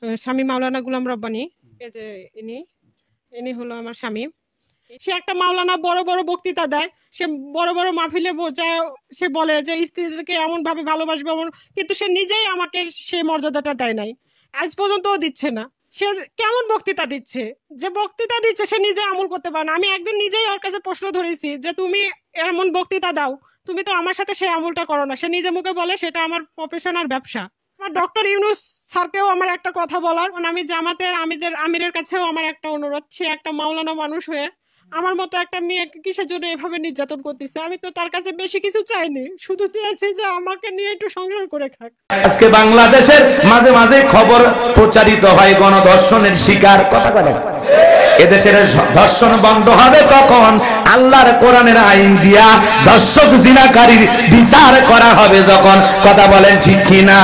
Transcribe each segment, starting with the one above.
স্বামী মাওলানা গুলাম রব্বানী, এই যে ইনি হলো আমার স্বামী। সে একটা মাওলানা, বড় বড় বক্তৃতা দেয়, সে বড় বড় মাহফিলে যায়, সে বলে যে স্ত্রীকে এমন ভাবে ভালোবাসবে, কিন্তু সে নিজেই আমাকে সেই মর্যাদাটা দেয় নাই, আজ পর্যন্তও দিচ্ছে না। সে কেমন বক্তৃতা দিচ্ছে, যে বক্তৃতা দিচ্ছে সে নিজে আমল করতে পারে না। আমি একদিন নিজেই ওর কাছে প্রশ্ন ধরেছি যে তুমি এমন বক্তৃতা দাও, তুমি তো আমার সাথে সেই আমলটা করো না। সে নিজে মুখে বলে সেটা আমার প্রফেশনাল ব্যবসা। আমার ডক্টর ইউনুস স্যারকেও আমার একটা কথা বলার, আমি জামাতের আমিরের কাছেও আমার একটা অনুরোধ, সে একটা মাওলানা মানুষ হয়ে আমার মতো একটা মেয়েকে কিসের জন্য এভাবে নির্যাতন করতেছে। আমি তো তার কাছে বেশি কিছু চাইনি, শুধু চেয়েছি যে আমাকে নিয়ে একটু সংসার করে খাক। আজকে বাংলাদেশের মাঝে মাঝে খবর প্রচারিত হয় গণধর্ষণের শিকার, কথা বলে এদেশের ধর্ষণ বন্ধ হবে তখন আল্লাহর কোরআনের আইন দিয়া ধর্ষক জিনাকারীর বিচার করা হবে যখন, কথা বলেন ঠিক কিনা?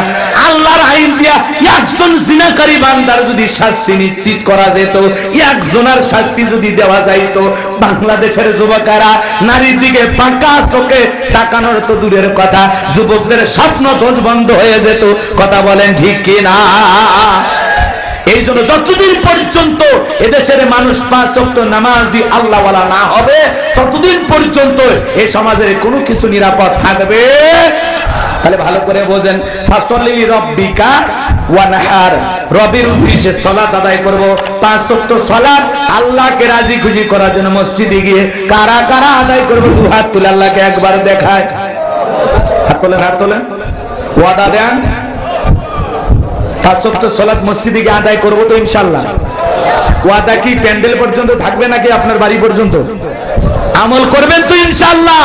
আল্লাহর আইন দিয়া একজন জিনাকারী বান্দার যদি শাস্তি নিশ্চিত করা যেত, একজনের শাস্তি যদি দেওয়া যাইত, বাংলাদেশের যুবকেরা নারীর দিকে ফাঁকা চোখে তাকানোর তো দূরের কথা, যুবকদের স্বপ্ন দোষ বন্ধ হয়ে যেত, কথা বলেন ঠিক কিনা? এই জন্য যতদিন পর্যন্ত এদেশের মানুষ 5 ওয়াক্ত নামাজি আল্লাহওয়ালা না হবে, ততদিন পর্যন্ত এই সমাজের কোনো কিছু নিরাপদ থাকবে। তাহলে ভালো করে বোঝেন, ফাসল্লি রব্বিকা ওয়ানহার, রবের উদ্দেশ্যে সালাত আদায় করব। 5 ওয়াক্ত সালাত আল্লাহকে রাজি খুশি করার জন্য মসজিদে গিয়ে কারা কারা আদায় করব? 2 হাত তুলে আল্লাহকে একবার দেখায়। হাত তোলেন, হাত তোলেন, ওয়াদা দেন। 5 ওয়াক্ত সালাত মসজিদে গিয়ে আদায় করব তো ইনশাআল্লাহ। ওয়াদা কি প্যান্ডেল পর্যন্ত থাকবে নাকি আপনার বাড়ি পর্যন্ত? আমল করবেন তো ইনশাআল্লাহ,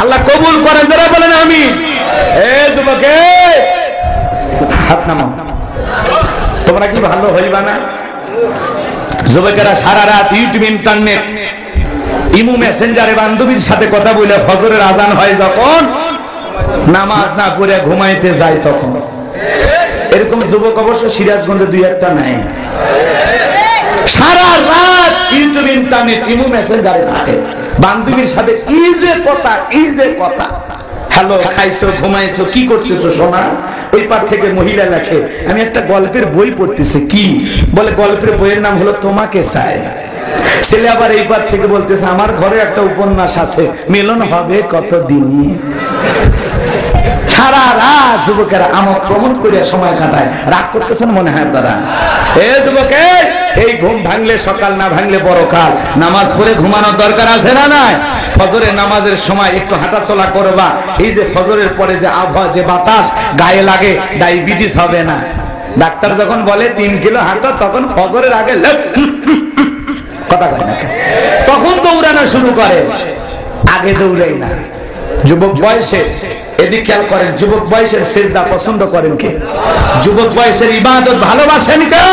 আল্লাহ কবুল করেন। যারা বলেন আমিন। এই যুবকে হাত নামাও, তোমরা কি ভালো হইবা না? যুবকেরা সারা রাত ইউটিউব, ইন্টারনেট, ইমো, মেসেঞ্জারে বান্ধবীর সাথে কথা বলে ফজরের আজান হয় যখন, নামাজ না পড়ে ঘুমাইতে যায় তখন। এরকম যুবক অবশ্য সিরাজগঞ্জে 2-1টা নাই। সারা রাত ইউটিউব, ইন্টারনেট, ইমো, মেসেঞ্জারে থাকে, বান্ধবীর সাথে কি যে কথা, কি যে কথা। হ্যালো, খাইছো, ঘুমাইছো, কি করতেছো সোনা? ওই পার থেকে মহিলা লেখে, আমি একটা গল্পের বই পড়তেছি। কি বলে? গল্পের বইয়ের নাম হলো তোমাকে চাই। ছেলে আবার এই পার থেকে বলতেছে, আমার ঘরে একটা উপন্যাস আছে, মিলন হবে কতদিনই। সারা রাত যুবকেরা আমোদ প্রমোদ করে সময় কাটায়। রাগ করতেছেন মনে হয় দাদা? এ যুবকে, এই ঘুম ভাঙলে সকাল, না ভাঙলে পরকাল। নামাজ পড়ে ঘুমানোর দরকার আছে না নাই? ফজরের নামাজের সময় একটু হাঁটাচলা করবা। এই যে ফজরের পরে যে আবহাওয়া, যে বাতাস গায়ে লাগে, ডায়াবেটিস হবে না। ডাক্তার যখন বলে 3 কিলো হাঁটো, তখন ফজরের আগে কথা কয় না, তখন দৌড়ানো শুরু করে, আগে দৌড়াই না। যুবক বয়সে, এদিক খেয়াল করেন, যুবক বয়সের সেজদা পছন্দ করেন কে? যুবক বয়সের ইবাদত ভালোবাসেন কে?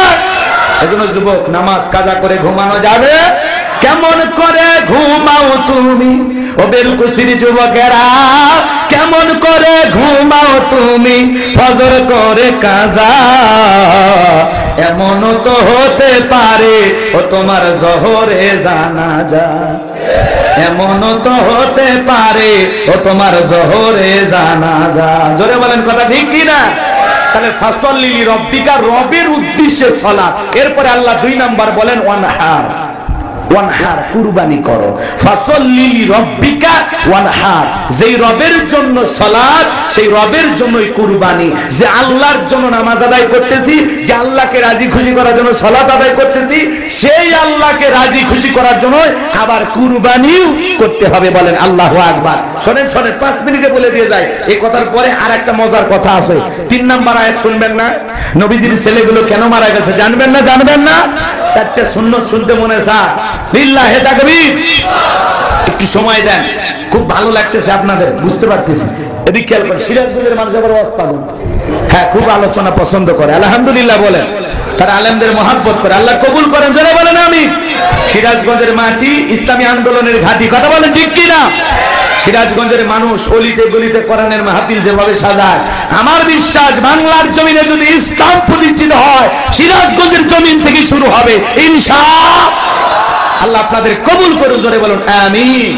এজন্য যুবক, নামাজ কাজা করে ঘুমানো যাবে? কেমন করে ঘুমাও তুমি ও বেলকুসির যুবকেরা, কেমন করে ঘুমাও তুমি ফজর করে কাজা? এমন তো হতে পারে ও তোমার জোহরে জানাজা, এমন তো হতে পারে ও তোমার জোহরে জানাজা। জোরে বলেন, কথা ঠিক কি না? তাহলে ফাসল্লি রব্বিকা, রবের উদ্দেশ্যে সালাত। এরপরে আল্লাহ 2 নাম্বার বলেন ওয়ানহার, ওয়ানহার, কুরবানি করো। ফাসল্লি রব্বিকা ওয়ানহার, যেই রবের জন্য সালাত, সেই রবের জন্যই কুরবানি। যে আল্লাহর জন্য নামাজ আদায় করতেছি, যে আল্লাহকে রাজি খুশি করার জন্য সালাত আদায় করতেছি, সেই আল্লাহকে রাজি খুশি করার জন্য আবার কুরবানিও করতে হবে। বলেন আল্লাহু আকবার। শুনেন শুনেন, 5 মিনিটে বলে দিয়ে যায়। এই কথার পরে আর একটা মজার কথা আছে। 3 নাম্বার আয়াত শুনবেন না? নবীজির ছেলেগুলো কেন মারা গেছে জানবেন না? জানবেন না? 4টে সুন্নাত শুনতে মনে চায়? লিল্লাহি তাকবীর। একটু সময় দেন, খুব ভালো লাগতেছে আপনাদের, বুঝতে পারতেছি। এদিক খেয়াল করেন, সিরাজগঞ্জের মানুষ আবার ওয়াজ পাগল। হ্যাঁ, খুব আলোচনা পছন্দ করে, আলহামদুলিল্লাহ বলেন। তারা আলেমদের মহব্বত করে, আল্লাহ কবুল করেন। যারা বলেন আমিন। সিরাজগঞ্জের মাটি ইসলামী আন্দোলনের ঘাঁটি, কথা বলেন ঠিক কি না? সিরাজগঞ্জের মানুষ অলিতে গলিতে কোরআনের মাহফিল যেভাবে সাজায়, আমার বিশ্বাস বাংলার জমিনে যদি ইসলাম প্রতিষ্ঠিত হয়, সিরাজগঞ্জের জমিন থেকে শুরু হবে ইনশাআল্লাহ। আল্লাহ আপনাদের কবুল করুন, জোরে বলুন আমিন।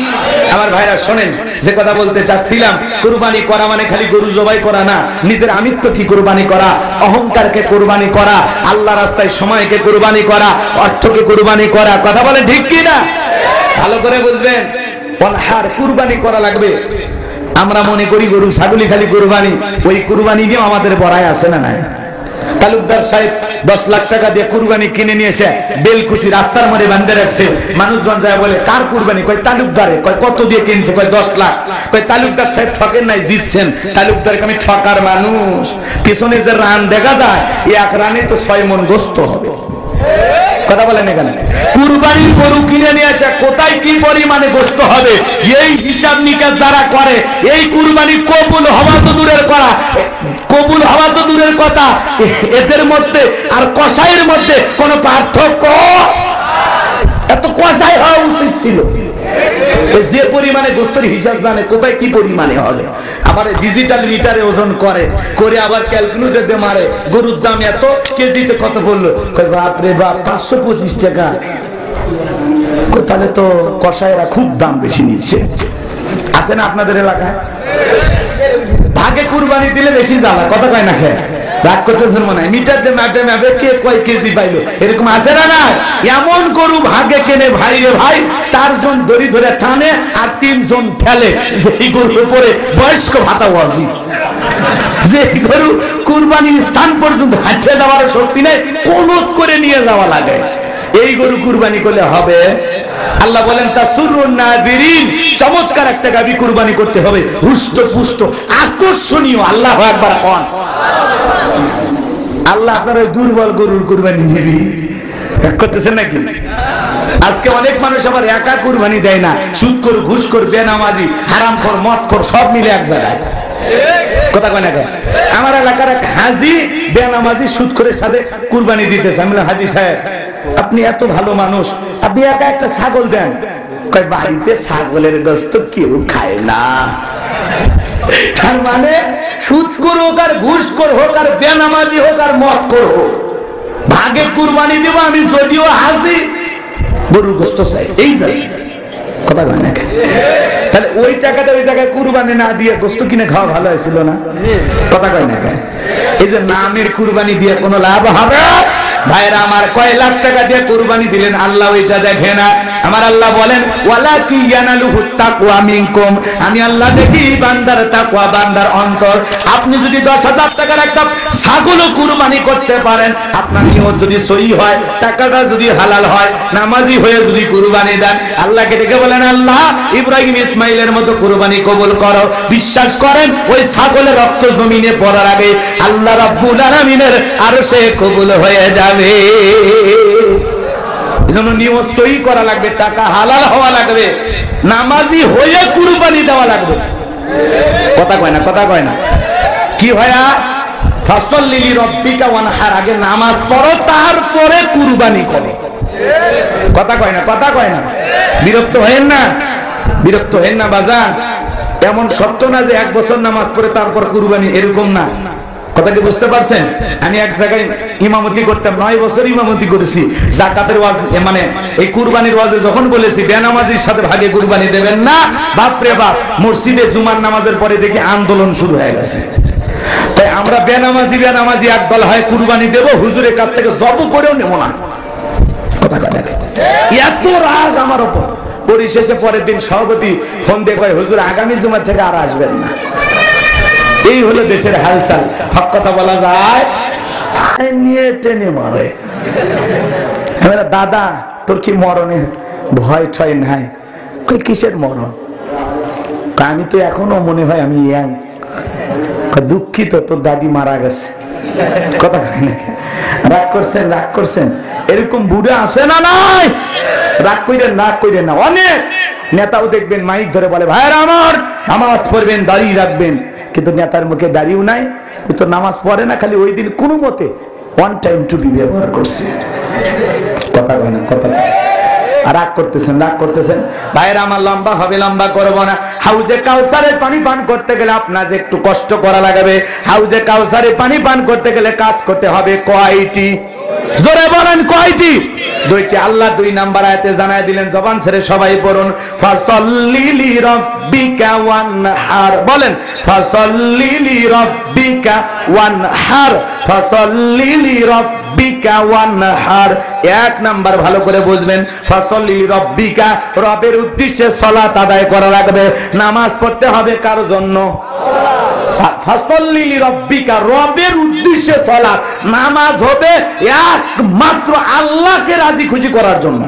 আমার ভাইরা শোনেন, যে কথা বলতে চাচ্ছিলাম, কুরবানি করা মানে খালি গরু জবাই করা না, নিজের আমিত্ব কি কুরবানি করা, অহংকারকে কুরবানি করা, আল্লাহ রাস্তায় সময়কে কুরবানি করা, অর্থকে কুরবানি করা। কথা বলে ঠিক কি না? ভালো করে বুঝবেন, অনহার কুরবানি করা লাগবে। আমরা মনে করি গরু ছাগলি খালি কুরবানি, ওই কুরবানি নিয়ে আমাদের বড়াই আছে না নাই? তালুকদার সাহেব 10 লাখ টাকা দিয়ে কুরবানি কিনে নিয়ে এসে বেলকুচি রাস্তার মধ্যে বাঁধে রাখছে। মানুষজন যায় বলে কার কুরবানি? কয় তালুকদারে। কয় কত দিয়ে কিনছে? কয় 10 লাখ। কয় তালুকদার সাহেব ঠকেন নাই, জিতছেন। তালুকদারকে আমি ঠকার মানুষ। পিছনে যে রান দেখা যায়, এক রানে তো 6 মণ গোস্ত হবে। কথা বলেন এখানে, কুরবানির গরু কিনে নিয়ে আসে কোথায় কি পরিমাণে গোস্ত হবে এই হিসাব নিকাশ যারা করে, এই কুরবানি কবুল হওয়া তো দূরের করা, কবুল হওয়া তো দূরের কথা, এদের মধ্যে আর কসাইয়ের মধ্যে কোনো পার্থক্য, এত কসাই হওয়া উচিত ছিল। যে পরিমাণে গোস্তের হিসাব জানে কোথায় কি পরিমাণে হবে, আবার ডিজিটাল মিটারে ওজন করে, করে আবার ক্যালকুলেটর দিয়ে মারে, গরুর দাম এত, কেজিতে কত বললো, বাপ রে বাপ 525 টাকা। তাহলে তো কসাইরা খুব দাম বেশি নিচ্ছে। আছে না আপনাদের এলাকায়? ভাগে কুরবানি দিলে বেশি জ্বালা। কথা কয় না খেয়ে রাগ করতেছেন মনে হয়, মিটার দিয়ে ম্যাপে ম্যাপে কে কয় কেজি পাইলো, এরকম আছে না? না, এমন গরু ভাগে কেনে ভাই রে ভাই, 4 জন দড়ি ধরে টানে আর 3 জন ফেলে, যেই গরুর উপরে বয়স্ক ভাতা ওয়াজিব, যে গরু কুরবানির স্থান পর্যন্ত হাঁটে যাওয়ার শক্তি নেই, কোনত করে নিয়ে যাওয়া লাগে, এই গরু কুরবানি করলে হবে? আল্লাহ বলেন তাসুরুন নাদিরিন, চমৎকার একটা গাবি কুরবানি করতে হবে, হুষ্ট পুষ্ট আকর্ষণীয়। আল্লাহু আকবার কোন। আল্লাহ আপনার ওই দুর্বল গরুর কুরবানি নিবি করতেছেন নাকি? আজকে অনেক মানুষ আবার একা কুরবানি দেয় না, সুদখোর, ঘুষখোর, বেনামাজি, হারামখোর, মদখোর সব মিলে এক জায়গায়। কথা কয় না? আমার এলাকার এক হাজি বেনামাজি সুদখোরের সাথে কুরবানি দিতেছে। আমি বললাম, হাজি সাহেব আপনি এত ভালো মানুষ, আপনি একা একটা ছাগল দেন। কয় বাড়িতে ছাগলের গোশত কেউ খায় না। তার মানে সুদখোর হোক আর ঘুষখোর হোক আর বেনামাজি হোক আর মদখোর হোক, ভাগে কুরবানি দেব আমি, যদিও হাজি গরুর গোশত চাই, এই যাই। কথা কয় না? তাহলে ওই টাকাটা ওই জায়গায় কুরবানি না দিয়ে গোশত কিনে খাওয়া ভালো হয়েছিল না? কথা কয় না? এই যে নামের কুরবানি দিয়ে কোনো লাভ হবে? ভাইরা আমার, কয় লাখ টাকা দিয়ে কুরবানি দিলেন, আল্লাহ ওইটা দেখে না। আমার আল্লাহ বলেন ওয়ালাকি ইয়ানালুহুত তাকওয়া মিনকুম, আমি আল্লাহ দেখি বান্দার তাকওয়া, বান্দার অন্তর। আপনি যদি 10,000 টাকার একটা ছাগলও কুরবানি করতে পারেন, আপনার নিয়ত যদি সহি হয়, টাকাটা যদি হালাল হয়, নামাজি হয়ে যদি কুরবানি দেন, আল্লাহকে ডেকে বলেন আল্লাহ ইব্রাহিম ইসমাইলের মতো কুরবানি কবুল করো। বিশ্বাস করেন ওই ছাগলের রক্ত জমিনে পড়ার আগে আল্লাহ রাব্বুল আলামিনের আরশে কবুল হয়ে যাবে। এজন্য নিয়ত সহি করা লাগবে, টাকা হালাল হওয়া লাগবে, নামাজি হয়ে কুরবানি দেওয়া লাগবে। কথা কয় না? কথা কয় না? কি ভাইয়া, ফাসাল্লি লিরাব্বিকা ওয়ানহার, আগে নামাজ পড়ো তারপরে কুরবানি করো। কথা কয় না? কথা কয় না? বিরক্ত হয়েন না, বিরক্ত হয়েন না বাজার। এমন সত্য না যে 1 বছর নামাজ পড়ে তারপর কুরবানি, এরকম না। কথা কি বুঝতে পারছেন? আমি এক জায়গায় ইমামতি করতাম, 9 বছর ইমামতি করেছি। যাকাতের ওয়াজ, মানে এই কুরবানির ওয়াজে যখন বলেছি বেনামাজির সাথে ভাগে কুরবানি দেবেন না, বাপরে বাপ, মসজিদে জুমার নামাজের পরে দেখি আন্দোলন শুরু হয়ে গেছে। তাই আমরা বেনামাজি একদল হয় কুরবানি দেব, হুজুরের কাছ থেকে জব করেও নেব না। কথা কয় না? এত রাগ আমার উপর। পরিশেষে পরের দিন সভাপতি ফোন দিয়ে কয়, হুজুর আগামী জুমার থেকে আর আসবেন না। এই হলো দেশের হালচাল। হক কথা বলা যায়, নিয়ে টেনে মারে। দাদা তোর কি মরণের ভয় ঠয় নাই? কিসের মরণ? আমি তো এখনো মনে হয় আমি ইয়াং। দুঃখিত, তোর দাদি মারা গেছে। কথা কয় না? রাগ করছেন? রাগ করছেন? এরকম বুড়ে আসে না? নাই, রাগ কইরেন, রাগ কইরেন না। অনেক নেতাও দেখবেন মাইক ধরে বলে, ভাইরা আমার নামাজ পড়বেন, দাঁড়িয়ে রাখবেন, কিন্তু নেতার মুখে দাঁড়িয়েও নাই, তো নামাজ পড়ে না, খালি ওই দিন কোনো মতে ওয়ান টাইম টুপি ব্যবহার করছে। কথা কয় না? কথা রাগ করতেছেন? রাগ করতেছেন? ভাইরা আমার, লম্বা হবে, লম্বা করবো না। হাউজে কাউসারের পানি পান করতে গেলে আপনার যে একটু কষ্ট করা লাগবে। হাউজে কাউসারের পানি পান করতে গেলে কাজ করতে হবে কয়টি? জোরে বলেন কয়টি? দুইটি আল্লাহ 2 নাম্বার আয়াতে জানায় দিলেন, জবান ছেড়ে সবাই পড়ুন, ফাসাল্লি লিরাব্বিকা ওয়ানহার। বলেন, ফাসাল্লি লিরাব্বিকা ওয়ানহার, ফাসাল্লি লিরাব্বিকা ওয়ানহার। 1 নাম্বার ভালো করে বুঝবেন, ফাসাল্লি লিরাব্বিকা, রবের উদ্দেশ্যে সালাত আদায় করা লাগবে, নামাজ পড়তে হবে কার জন্য? ফাসাল্লি লিরাব্বিকা, রবের উদ্দেশ্যে সালাত, নামাজ হবে একমাত্র আল্লাহকে রাজি খুশি করার জন্য।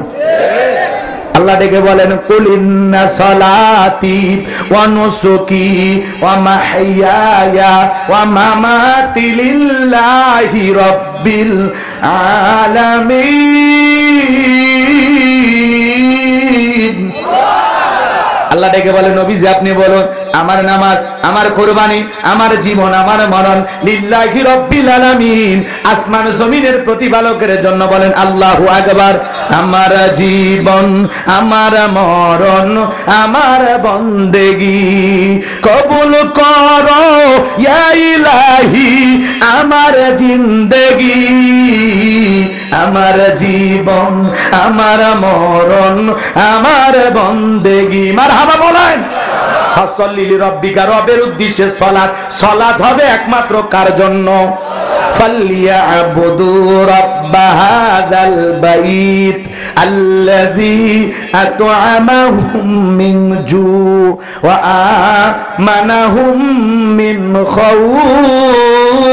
আল্লাহ ডেকে বলেন, কুল ইন্না সালাতি ওয়া নুসুকি ওয়া মাহইয়ায়া ওয়া মামাতি লিল্লাহি রাব্বিল আলামিন। আল্লাহ ডেকে বলেন, নবীজি আপনি বলুন, আমার নামাজ, আমার কুরবানি, আমার জীবন, আমার মরণ লিল্লাহি রাব্বিল আলামিন, আসমান জমিনের প্রতিপালকের জন্য। বলেন আল্লাহু আকবার। আমার জীবন, আমার মরণ, আমার বন্দেগী কবুল করো ইয়া ইলাহি, আমার জিন্দেগি, আমার জীবন, আমার মরণ, আমার বন্দেগী। মারহাবা বলেন। ফাসাল্লি লিরাব্বিকা, রবের উদ্দেশ্যে সালাত, সালাত হবে একমাত্র কার জন্য? ফালইয়াবুদু রাব্ব হাযাল বাইত আল্লাযী আত'আমাহুম মিন জু ওয়া আমানাহুম মিন খাউফ।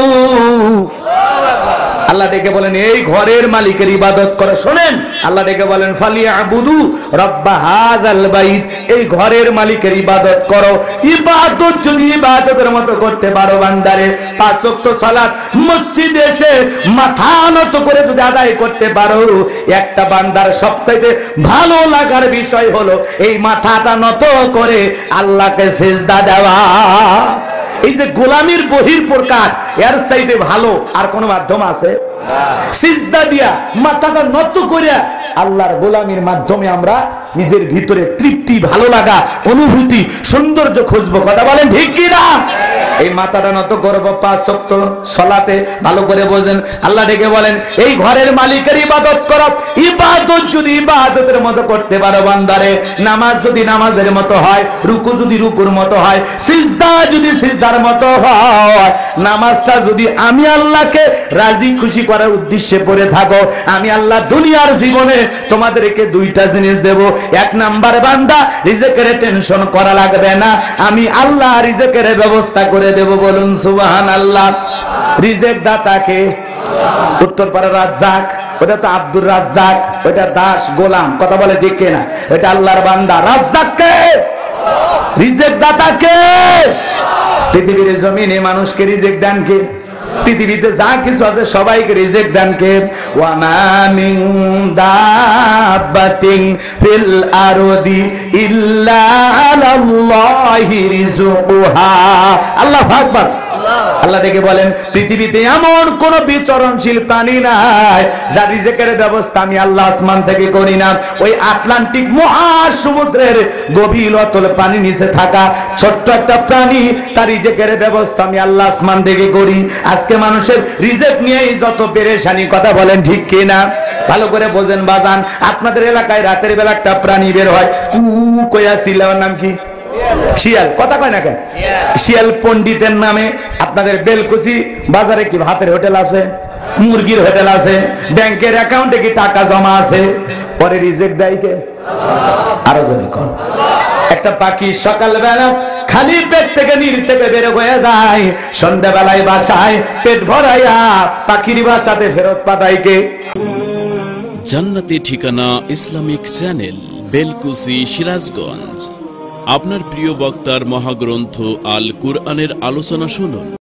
আল্লাহ ডেকে বলেন, এই ঘরের মালিকের ইবাদত করে। শোনেন, আল্লাহ ডেকে বলেন, ফালিয়াবুদু রাব্বা হাযাল বাইত, এই ঘরের মালিকের ইবাদত করো। ইবাদত যদি ইবাদতের মতো করতে পারো বান্দারে, 5 ওয়াক্ত সালাত মসজিদে এসে মাথা নত করে যদি আদায় করতে পারো, একটা বান্দার সবচাইতে ভালো লাগার বিষয় হলো এই মাথাটা নত করে আল্লাহকে সিজদা দেওয়া। এই যে গোলামির বহির প্রকাশ, এর চাইতে ভালো আর কোন মাধ্যম আছে? সিজদা দিয়া মাথাটা নত করিয়া আল্লাহর গোলামির মাধ্যমে আমরা নিজের ভিতরে তৃপ্তি, ভালো লাগা, অনুভূতি, সৌন্দর্য খুঁজবো। কথা বলেন ঠিক কি না? এই মাথাটা নত করবো 5 ওয়াক্ত সালাতে। ভালো করে বোঝেন, আল্লাহ ডেকে বলেন, এই ঘরের মালিকের ইবাদত করো। ইবাদত যদি ইবাদতের মতো করতে পারো বান্দারে, নামাজ যদি নামাজের মতো হয়, রুকু যদি রুকুর মতো হয়, সিজদা যদি সিজদার মতো হয়, নামাজটা যদি আমি আল্লাহকে রাজি খুশি করার উদ্দেশ্যে পড়ে থাকো, আমি আল্লাহ দুনিয়ার জীবনে তোমাদেরকে 2টা জিনিস দেব। 1 নাম্বার, বান্দা রিজিকের টেনশন করা লাগবে না, আমি আল্লাহ রিজিকের ব্যবস্থা করে দেব। বলুন সুবহানাল্লাহ। রিজিক দাতাকে? উত্তরপাড়া রাজ্জাক, ওটা তো আব্দুর রাজ্জাক, ওটা দাস গোলাম। কথা বলে ঠিক কিনা? এটা আল্লাহর বান্দা। রাজ্জাক কে? রিজিক দাতা কে? পৃথিবীর জমিনে মানুষকে রিজিক দেন কে? পৃথিবীতে যা কিছু আছে সবাইকে রিজিক দেন কে? ওয়া মা মিন দাব্বাতিন ফিল আরদি ইল্লা আলাল্লাহি রিজকুহা। আল্লাহু আকবার। আল্লাহ ডেকে বলেন, পৃথিবীতে এমন কোন বিচরণশীল প্রাণী নাই যার রিজিকের ব্যবস্থা আমি আল্লাহ আসমান থেকে করি না। ওই আটলান্টিক মহাসমুদ্রের গভীর অতল পানি নিচে থাকা ছোট্ট একটা প্রাণী, তার রিজিকের ব্যবস্থা আমি আল্লাহ আসমান থেকে করি। আজকে মানুষের রিজিক নিয়েই যত পেরেশানি। কথা বলেন ঠিক কি না? ভালো করে বোঝেন বাজান। আপনাদের এলাকায় রাতের বেলা একটা প্রাণী বের হয়, কু কইয়া চিল্লাবার নাম কি? শিয়াল। কথা কয় না কেন? শিয়াল পণ্ডিতের নামে আপনাদের বেলকুচি বাজারে কি ভাতের হোটেল আছে, মুরগির হোটেল আছে, ব্যাংকের অ্যাকাউন্টে কি টাকা জমা আছে? পরে রিজিক দেয় কে? আরো জোরে কোন? একটা পাখি সকালবেলা খালি পেট থেকে নীড় থেকে বের হয়ে যায়, সন্ধ্যাবেলায় বাসায় পেট ভরাইয়া পাখির বাসাতে ফেরত পাঠায় কে? জান্নাতি ঠিকানা ইসলামিক চ্যানেল, বেলকুচি, সিরাজগঞ্জ। আপনার প্রিয় বক্তার মহাগ্রন্থ আল কুরআনের আলোচনা শুনুন।